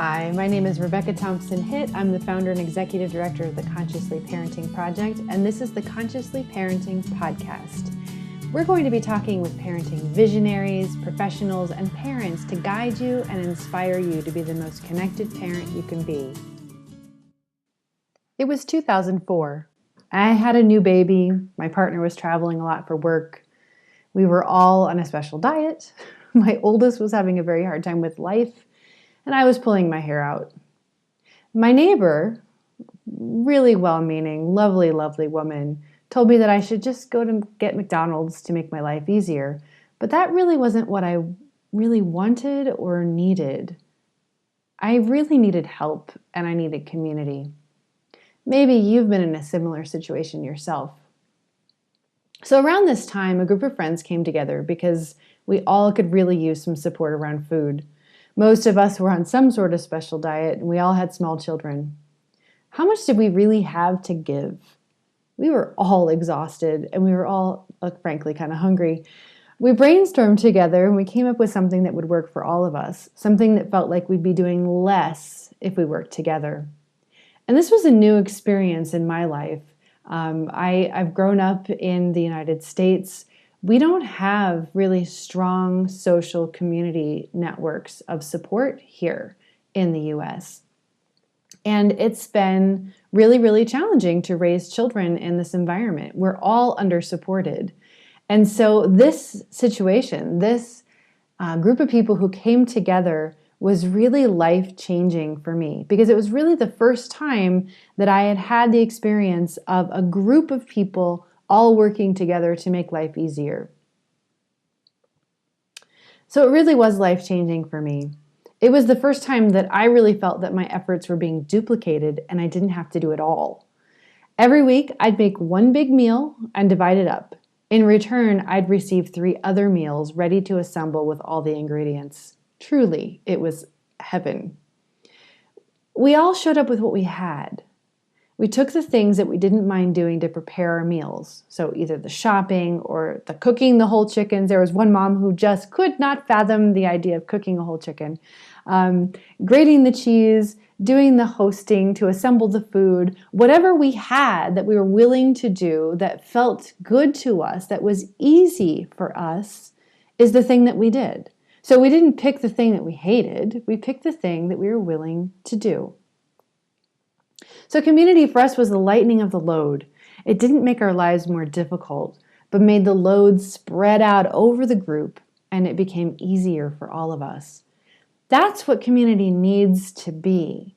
Hi, my name is Rebecca Thompson Hitt. I'm the founder and executive director of the Consciously Parenting Project, and this is the Consciously Parenting Podcast. We're going to be talking with parenting visionaries, professionals, and parents to guide you and inspire you to be the most connected parent you can be. It was 2004. I had a new baby. My partner was traveling a lot for work. We were all on a special diet. My oldest was having a very hard time with life, and I was pulling my hair out. My neighbor, really well-meaning, lovely, lovely woman, told me that I should just go to get McDonald's to make my life easier. But that really wasn't what I really wanted or needed. I really needed help, and I needed community. Maybe you've been in a similar situation yourself. So around this time, a group of friends came together because we all could really use some support around food. Most of us were on some sort of special diet, and we all had small children. How much did we really have to give? We were all exhausted, and we were all, frankly, kind of hungry. We brainstormed together, and we came up with something that would work for all of us, something that felt like we'd be doing less if we worked together. And this was a new experience in my life. I've grown up in the United States. We don't have really strong social community networks of support here in the US. And it's been really, really challenging to raise children in this environment. We're all under-supported. And so this situation, this group of people who came together was really life-changing for me because it was really the first time that I had had the experience of a group of people all working together to make life easier. So it really was life-changing for me. It was the first time that I really felt that my efforts were being duplicated and I didn't have to do it all. Every week, I'd make one big meal and divide it up. In return, I'd receive 3 other meals ready to assemble with all the ingredients. Truly, it was heaven. We all showed up with what we had. We took the things that we didn't mind doing to prepare our meals. So either the shopping or the cooking the whole chickens. There was one mom who just could not fathom the idea of cooking a whole chicken. Grating the cheese, doing the hosting to assemble the food. Whatever we had that we were willing to do that felt good to us, that was easy for us, is the thing that we did. So we didn't pick the thing that we hated. We picked the thing that we were willing to do. So community for us was the lightening of the load. It didn't make our lives more difficult, but made the load spread out over the group, and it became easier for all of us. That's what community needs to be.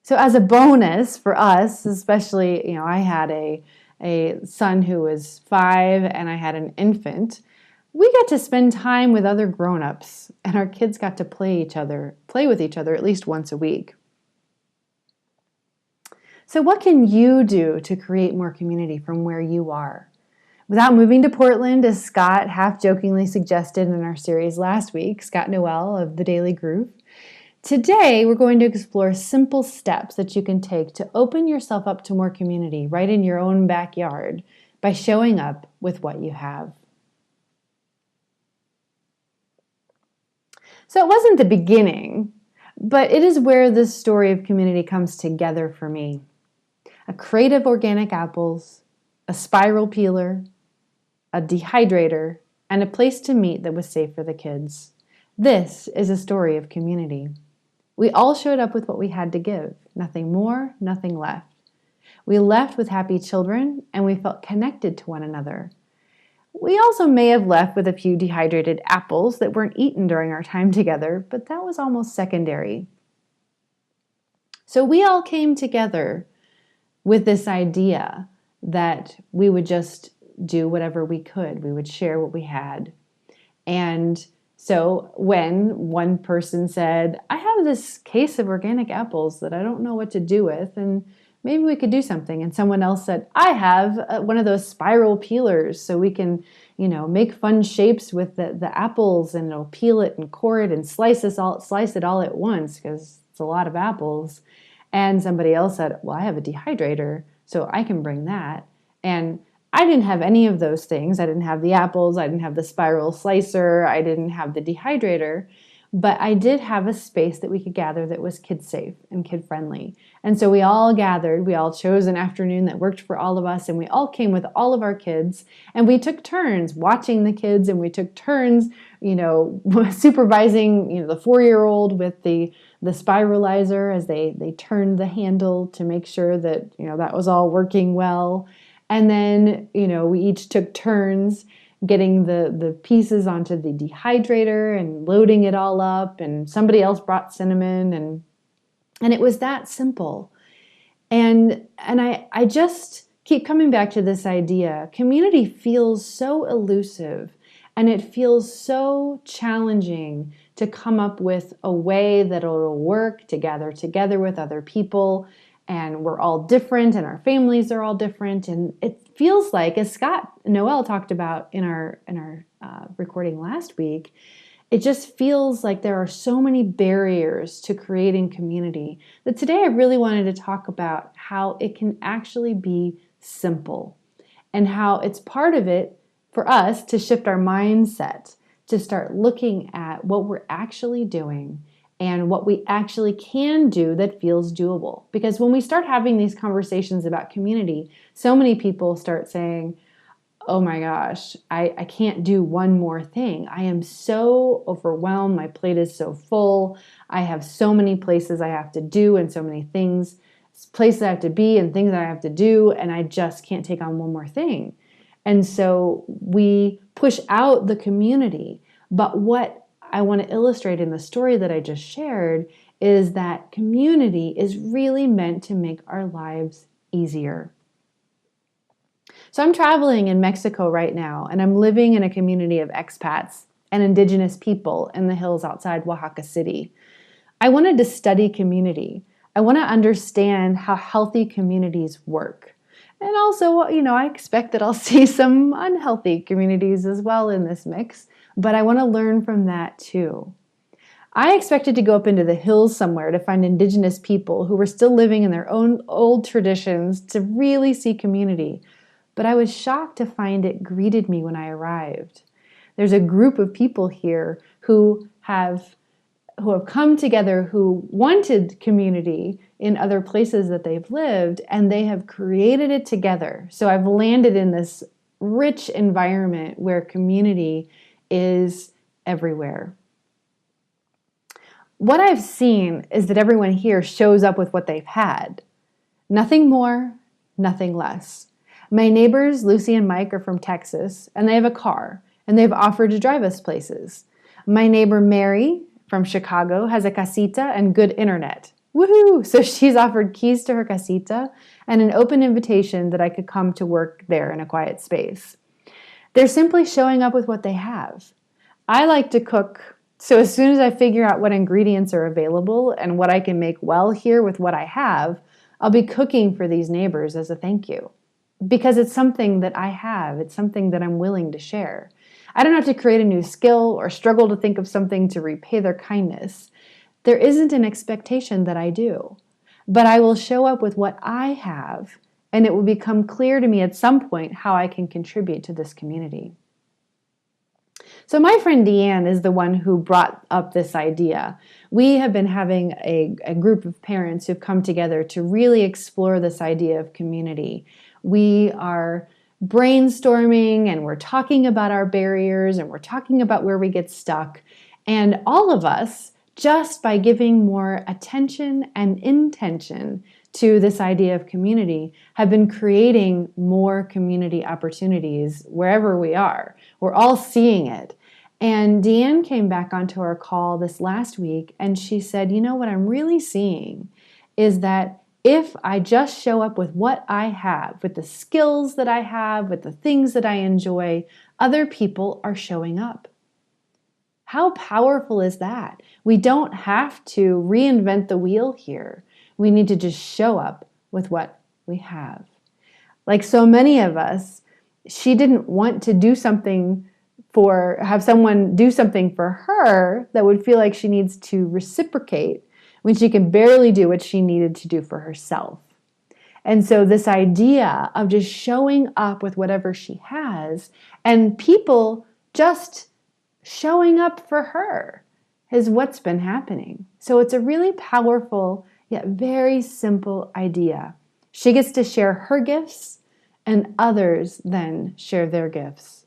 So as a bonus for us, especially, I had a son who was 5 and I had an infant. We got to spend time with other grown-ups, and our kids got to play with each other at least once a week. So what can you do to create more community from where you are? Without moving to Portland, as Scott half-jokingly suggested in our series last week, Scott Noel of The Daily Groove, today we're going to explore simple steps that you can take to open yourself up to more community right in your own backyard by showing up with what you have. So it wasn't the beginning, but it is where this story of community comes together for me. A crate of organic apples, a spiral peeler, a dehydrator, and a place to meet that was safe for the kids. This is a story of community. We all showed up with what we had to give, nothing more, nothing left. We left with happy children, and we felt connected to one another. We also may have left with a few dehydrated apples that weren't eaten during our time together, but that was almost secondary. So we all came together with this idea that we would just do whatever we could. We would share what we had. And so when one person said, I have this case of organic apples that I don't know what to do with, and maybe we could do something. And someone else said, I have one of those spiral peelers so we can, make fun shapes with the apples, and it'll peel it and core it and slice it all at once because it's a lot of apples. And somebody else said, well, I have a dehydrator, so I can bring that. And I didn't have any of those things. I didn't have the apples. I didn't have the spiral slicer. I didn't have the dehydrator. But I did have a space that we could gather that was kid safe and kid friendly. And so we all gathered, we all chose an afternoon that worked for all of us, and we all came with all of our kids, and we took turns watching the kids, and we took turns, supervising, the 4-year-old with the spiralizer as they turned the handle to make sure that, that was all working well. And then, we each took turns getting the pieces onto the dehydrator and loading it all up, and somebody else brought cinnamon, and it was that simple. And I just keep coming back to this idea. Community feels so elusive, and it feels so challenging to come up with a way that it'll work to gather together with other people. And we're all different, and our families are all different. And it feels like, as Scott Noel talked about in our recording last week, it just feels like there are so many barriers to creating community that today I really wanted to talk about how it can actually be simple, and how it's part of it for us to shift our mindset, to start looking at what we're actually doing and what we actually can do that feels doable. Because when we start having these conversations about community, so many people start saying, oh my gosh, I can't do one more thing. I am so overwhelmed. My plate is so full. I have so many places I have to do, and so many things, places I have to be and things I have to do, and I just can't take on one more thing. And so we push out the community. But what I want to illustrate in the story that I just shared is that community is really meant to make our lives easier. So I'm traveling in Mexico right now, and I'm living in a community of expats and indigenous people in the hills outside Oaxaca City. I wanted to study community. I want to understand how healthy communities work. And also, I expect that I'll see some unhealthy communities as well in this mix, but I want to learn from that too. I expected to go up into the hills somewhere to find indigenous people who were still living in their own old traditions to really see community, but I was shocked to find it greeted me when I arrived. There's a group of people here who have come together, who wanted community in other places that they've lived, and they have created it together. So I've landed in this rich environment where community is everywhere. What I've seen is that everyone here shows up with what they've had. Nothing more, nothing less. My neighbors, Lucy and Mike, are from Texas, and they have a car, and they've offered to drive us places. My neighbor, Mary, from Chicago, has a casita and good internet. Woohoo! So she's offered keys to her casita and an open invitation that I could come to work there in a quiet space. They're simply showing up with what they have. I like to cook, so as soon as I figure out what ingredients are available and what I can make well here with what I have, I'll be cooking for these neighbors as a thank you. Because it's something that I have. It's something that I'm willing to share. I don't have to create a new skill or struggle to think of something to repay their kindness. There isn't an expectation that I do. But I will show up with what I have, and it will become clear to me at some point how I can contribute to this community. So my friend Deanne is the one who brought up this idea. We have been having a group of parents who've come together to really explore this idea of community. We are brainstorming, and we're talking about our barriers, and we're talking about where we get stuck. And all of us, just by giving more attention and intention to this idea of community, have been creating more community opportunities wherever we are. We're all seeing it. And Deanne came back onto our call this last week, and she said, what I'm really seeing is that if I just show up with what I have, with the skills that I have, with the things that I enjoy, other people are showing up. How powerful is that? We don't have to reinvent the wheel here. We need to just show up with what we have. Like so many of us, she didn't want to have someone do something for her that would feel like she needs to reciprocate when she can barely do what she needed to do for herself. And so this idea of just showing up with whatever she has and people just showing up for her is what's been happening. So it's a really powerful yet very simple idea. She gets to share her gifts, and others then share their gifts.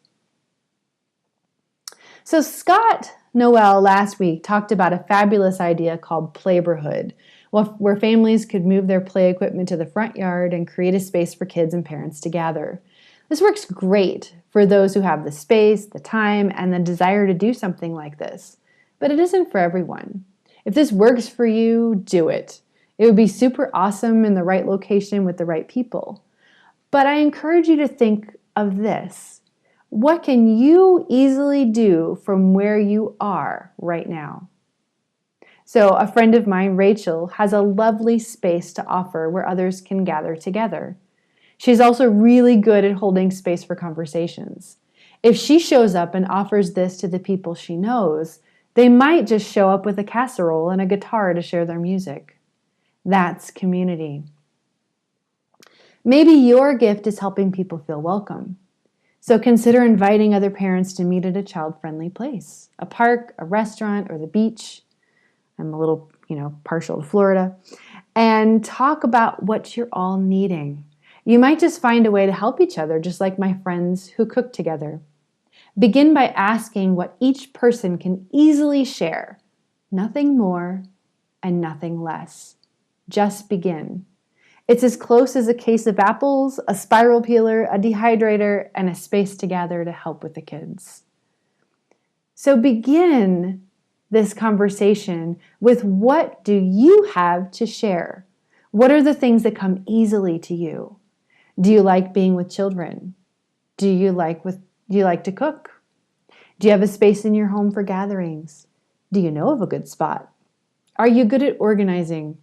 So Scott Noel last week talked about a fabulous idea called Playborhood, where families could move their play equipment to the front yard and create a space for kids and parents to gather. This works great for those who have the space, the time, and the desire to do something like this, but it isn't for everyone. If this works for you, do it. It would be super awesome in the right location with the right people. But I encourage you to think of this. What can you easily do from where you are right now? So a friend of mine, Rachel, has a lovely space to offer where others can gather together. She's also really good at holding space for conversations. If she shows up and offers this to the people she knows, they might just show up with a casserole and a guitar to share their music. That's community. Maybe your gift is helping people feel welcome. So consider inviting other parents to meet at a child-friendly place, a park, a restaurant, or the beach. I'm a little, partial to Florida. And talk about what you're all needing. You might just find a way to help each other, just like my friends who cook together. Begin by asking what each person can easily share. Nothing more and nothing less. Just begin. It's as close as a case of apples, a spiral peeler, a dehydrator, and a space to gather to help with the kids. So begin this conversation with, what do you have to share? What are the things that come easily to you? Do you like being with children? Do you like to cook? Do you have a space in your home for gatherings? Do you know of a good spot? Are you good at organizing?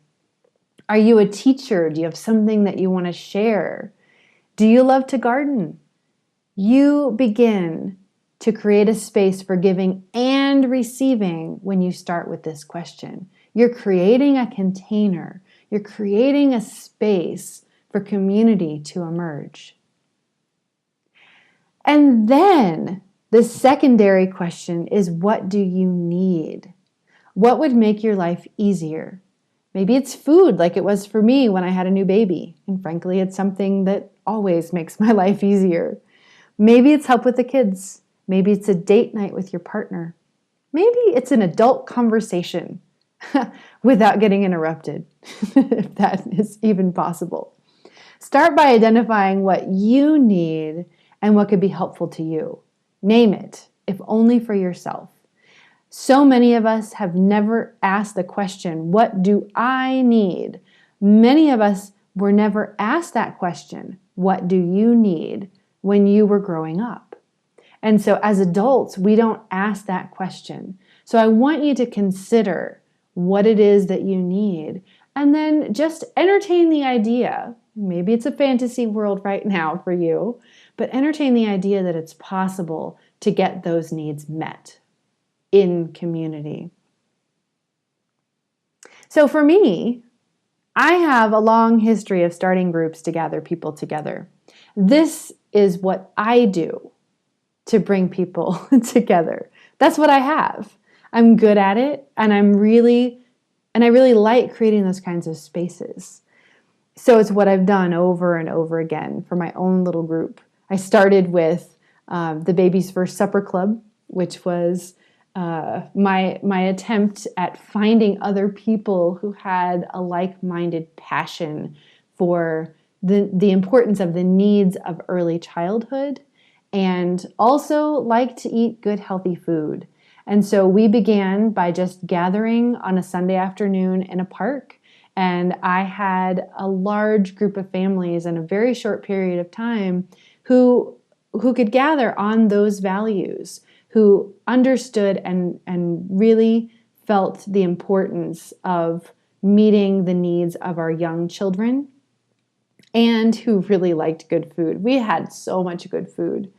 Are you a teacher? Do you have something that you want to share? Do you love to garden? You begin to create a space for giving and receiving when you start with this question. You're creating a container. You're creating a space for community to emerge. And then the secondary question is, what do you need? What would make your life easier? Maybe it's food, like it was for me when I had a new baby. And frankly, it's something that always makes my life easier. Maybe it's help with the kids. Maybe it's a date night with your partner. Maybe it's an adult conversation without getting interrupted, if that is even possible. Start by identifying what you need and what could be helpful to you. Name it, if only for yourself. So many of us have never asked the question, what do I need? Many of us were never asked that question, what do you need, when you were growing up. And so as adults, we don't ask that question. So I want you to consider what it is that you need, and then just entertain the idea. Maybe it's a fantasy world right now for you, but entertain the idea that it's possible to get those needs met in community. So for me, I have a long history of starting groups to gather people together. This is what I do to bring people together. That's what I have. I'm good at it, and I really like creating those kinds of spaces. So it's what I've done over and over again for my own little group. I started with the Baby's First Supper Club, which was my attempt at finding other people who had a like-minded passion for the importance of the needs of early childhood, and also like to eat good, healthy food. And so we began by just gathering on a Sunday afternoon in a park, and I had a large group of families in a very short period of time who could gather on those values, who understood and really felt the importance of meeting the needs of our young children, and who really liked good food. We had so much good food.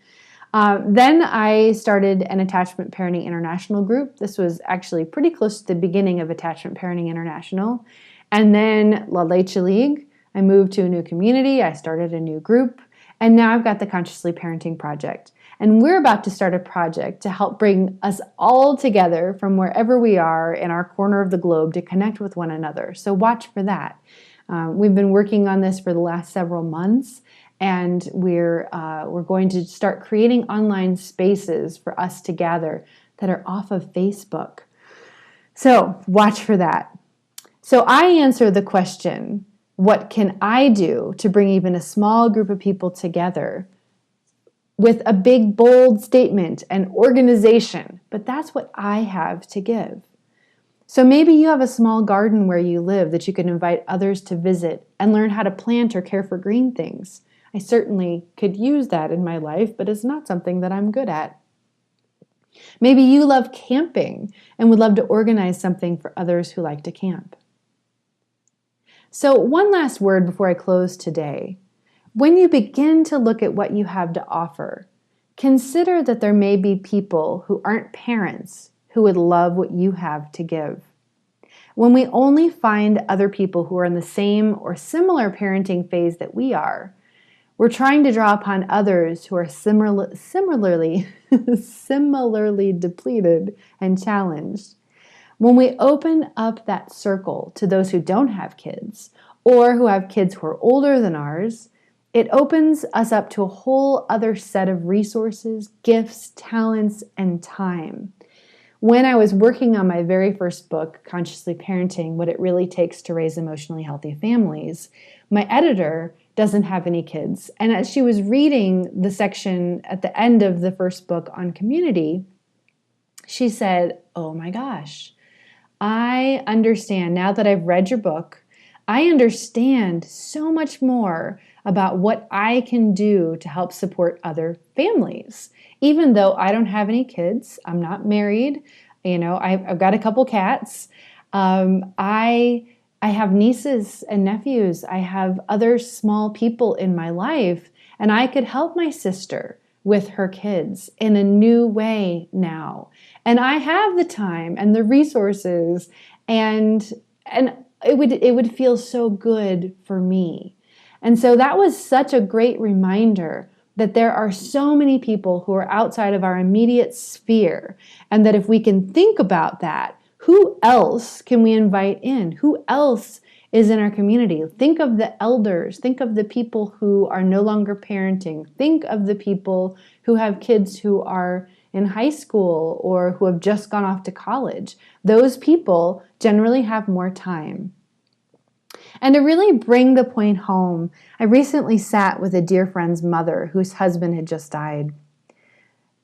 Then I started an Attachment Parenting International group. This was actually pretty close to the beginning of Attachment Parenting International. And then La Leche League. I moved to a new community. I started a new group. And now I've got the Consciously Parenting Project. And we're about to start a project to help bring us all together from wherever we are in our corner of the globe to connect with one another. So watch for that. We've been working on this for the last several months, and we're going to start creating online spaces for us to gather that are off of Facebook. So watch for that. So I answer the question, what can I do to bring even a small group of people together, with a big, bold statement and organization? But that's what I have to give. So maybe you have a small garden where you live that you can invite others to visit and learn how to plant or care for green things. I certainly could use that in my life, but it's not something that I'm good at. Maybe you love camping and would love to organize something for others who like to camp. So one last word before I close today. When you begin to look at what you have to offer, consider that there may be people who aren't parents who would love what you have to give. When we only find other people who are in the same or similar parenting phase that we are, we're trying to draw upon others who are similarly depleted and challenged. When we open up that circle to those who don't have kids or who have kids who are older than ours, it opens us up to a whole other set of resources, gifts, talents, and time. When I was working on my very first book, Consciously Parenting, What It Really Takes to Raise Emotionally Healthy Families, my editor doesn't have any kids. And as she was reading the section at the end of the first book on community, she said, "Oh my gosh, I understand now that I've read your book, I understand so much more about what I can do to help support other families. Even though I don't have any kids, I'm not married, I've got a couple cats, I have nieces and nephews, I have other small people in my life, and I could help my sister with her kids in a new way now. And I have the time and the resources, and it would feel so good for me." And so that was such a great reminder that there are so many people who are outside of our immediate sphere, and that if we can think about that, who else can we invite in? Who else is in our community? Think of the elders. Think of the people who are no longer parenting. Think of the people who have kids who are in high school or who have just gone off to college. Those people generally have more time. And to really bring the point home, I recently sat with a dear friend's mother whose husband had just died.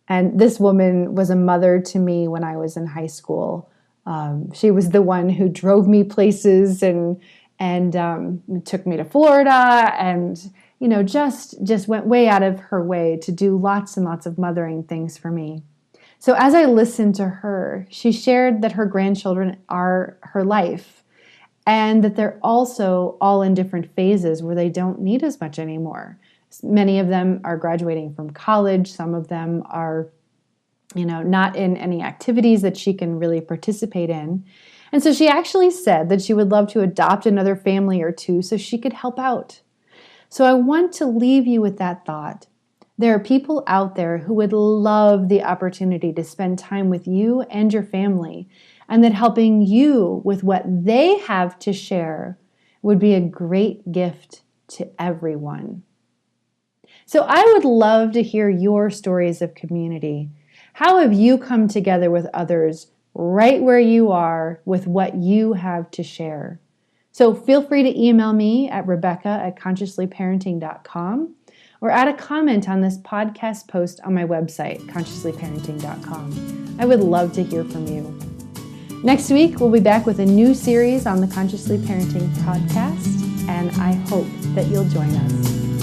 And this woman was a mother to me when I was in high school. She was the one who drove me places and took me to Florida, and just went way out of her way to do lots and lots of mothering things for me. So as I listened to her, she shared that her grandchildren are her life, and that they're also all in different phases where they don't need as much anymore. Many of them are graduating from college. Some of them are, not in any activities that she can really participate in. And so she actually said that she would love to adopt another family or two so she could help out. So I want to leave you with that thought. There are people out there who would love the opportunity to spend time with you and your family, and that helping you with what they have to share would be a great gift to everyone. So I would love to hear your stories of community. How have you come together with others right where you are with what you have to share? So feel free to email me at rebecca@consciouslyparenting.com or add a comment on this podcast post on my website, consciouslyparenting.com. I would love to hear from you. Next week, we'll be back with a new series on the Consciously Parenting podcast, and I hope that you'll join us.